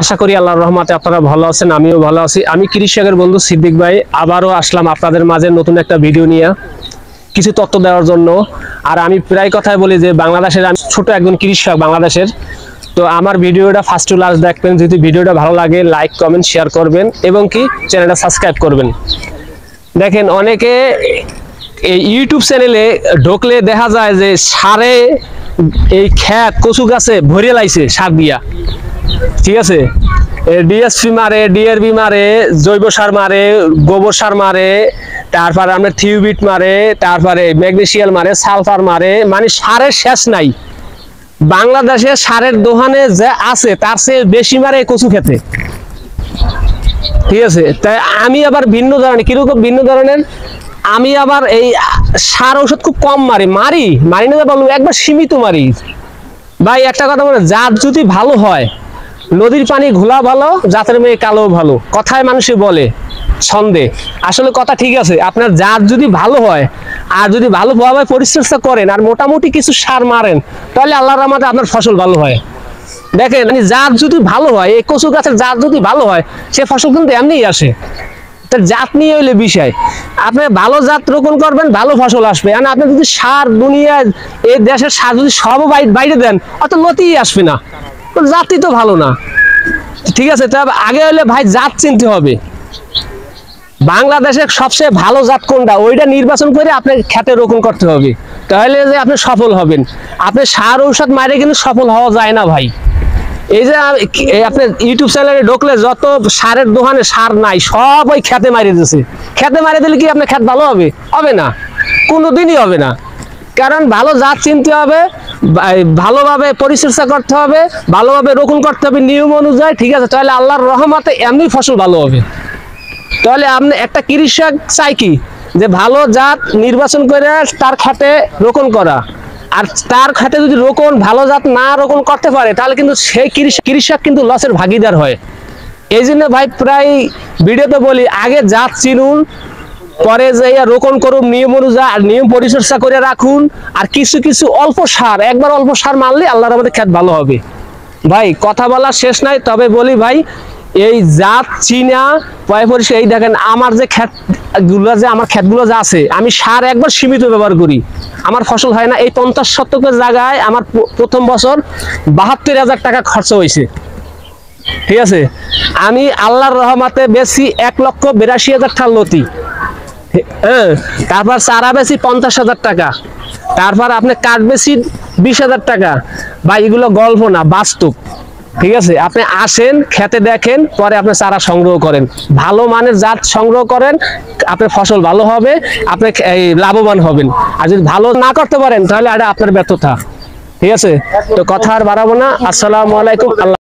আশা করি আল্লাহর রহমতে আপনারা ভালো আছেন, আমিও ভালো আছি। আমি কৃষকের বন্ধু সিদ্দিক ভাই আবারও আসলাম আপনাদের মাঝে নতুন একটা ভিডিও নিয়ে কিছু তথ্য দেওয়ার জন্য। আর আমি প্রায় কথাই বলি যে বাংলাদেশের আমি ছোট একজন কৃষক বাংলাদেশের। তো আমার ভিডিওটা ফার্স্ট টু লাস্ট দেখবেন। যদি ভিডিওটা ভালো লাগে লাইক কমেন্ট শেয়ার করবেন এবং কি চ্যানেলটা সাবস্ক্রাইব করবেন। দেখেন অনেকে এই ইউটিউব চ্যানেলে ঢুকলে দেখা যায় যে সারে এই ক্ষেত কচু গাছে ভরে লাইছে সার দিয়া, ঠিক আছে, ডিএসপি মারে, ডিআরবি মারে, জৈব সার মারে, গোবর সার মারে, তারপরে আপনার থিওবিট মারে, তারপরে ম্যাগনেসিয়াম মারে, সালফার মারে, মানে সারের শেষ নাই। বাংলাদেশে সারের দোকানে যে আছে তার চেয়ে বেশি মারে কচু খেতে, ঠিক আছে। তাই আমি আবার ভিন্ন ধরনের, কিরকম ভিন্ন ধরনের, আমি আবার এই সার ঔষধ খুব কম মারি মারি না বলবো, একবার সীমিত মারি ভাই। একটা কথা বলে, জাত যদি ভালো হয়, নদীর পানি ঘোলা ভালো, জাতের মেয়ে কালো ভালো, কথায় মানুষে বলে ছন্দে, আসলে কথা ঠিক আছে। আপনার জাত যদি ভালো হয় আর যদি ভালোভাবে পরিচর্যা করেন আর মোটামুটি কিছু সার মারেন, তাহলে আল্লাহর রহমতে আপনার ফসল ভালো হয়। দেখেন জাত যদি ভালো হয়, এই কচু গাছের জাত যদি ভালো হয়, সে ফসল কিন্তু এমনিই আসে। তার জাত নিয়ে হইলে বিষয়, আপনি ভালো জাত রোপণ করবেন, ভালো ফসল আসবে। আর আপনি যদি সার দুনিয়া এই দেশের সার যদি সব বাইরে দেন, অত লতিই আসবে না, জাতই তো ভালো না, ঠিক আছে। তবে আগে হলে ভাই জাত চিনতে হবে। বাংলাদেশের সবচেয়ে ভালো জাত কোনটা, ওইটা নির্বাচন করে আপনাকে খেতে রোপণ করতে হবে, তাহলে যে আপনি সফল হবেন। আপনি সার ঔষধ মারে কিন্তু সফল হওয়া যায় না ভাই। এই যে আপনি ইউটিউব চ্যানেলে ঢুকলে যত সারের দোকানে সার নাই, সব ওই খেতে মারিয়ে দিচ্ছে। খেতে মারিয়ে দিলে কি আপনার খেত ভালো হবে? হবে না, কোনোদিনই হবে না। কারণ ভালো জাত চিনতে হবে, ভালোভাবে পরিচর্যা করতে হবে, ভালোভাবে রোপণ করতে হবে নিয়ম অনুযায়ী, ঠিক আছে। তাহলে আল্লাহর রহমতে এমনি ফসল ভালো হবে। তাহলে আপনি একটা কৃষক চাই কি, যে ভালো জাত নির্বাচন করে তার খাতে রোপণ করা। আর তার খাতে যদি রোপণ ভালো জাত না রোপণ করতে পারে, তাহলে কিন্তু সেই কৃষক কিন্তু লসের ভাগিদার হয়। এই জন্য ভাই প্রায় ভিডিওতে বলি, আগে জাত চিনুন, পরে যাইয়া রোপণ করুন নিয়ম অনুযায়ী, আর নিয়ম পরিচর্যা করে রাখুন। আর কিছু কিছু অল্প সার, একবার অল্প সার মারলে আল্লাহর রহমতে খেত ভালো হবে। ভাই কথা বলার শেষ নাই, তবে বলি ভাই, এই জাত চিনা পরিষ্কার। এই দেখেন আমার যে ক্ষেতগুলো, যে আমার ক্ষেতগুলো যা আছে, আমি সার একবার সীমিত ব্যবহার করি, আমার ফসল হয় না। এই 50 শতকের জায়গায় আমার প্রথম বছর 72,000 টাকা খরচ হয়েছে, ঠিক আছে। আমি আল্লাহর রহমতে বেশি 1,82,000 টাকা লতি, হ্যাঁ। তারপর চারা বেশি 50,000 টাকা, তারপর আপনি কাঠ বেশি 20,000 টাকা। ভাই এগুলো গল্প না, বাস্তব, ঠিক আছে। আপনি আসেন, খেতে দেখেন, পরে আপনি চারা সংগ্রহ করেন, ভালো মানের জাত সংগ্রহ করেন, আপনার ফসল ভালো হবে, আপনি লাভবান হবেন। আর যদি ভালো না করতে পারেন, তাহলে এটা আপনার ব্যর্থতা, ঠিক আছে। তো কথা আর বাড়াবো না। আসসালামু আলাইকুম। আল্লাহ।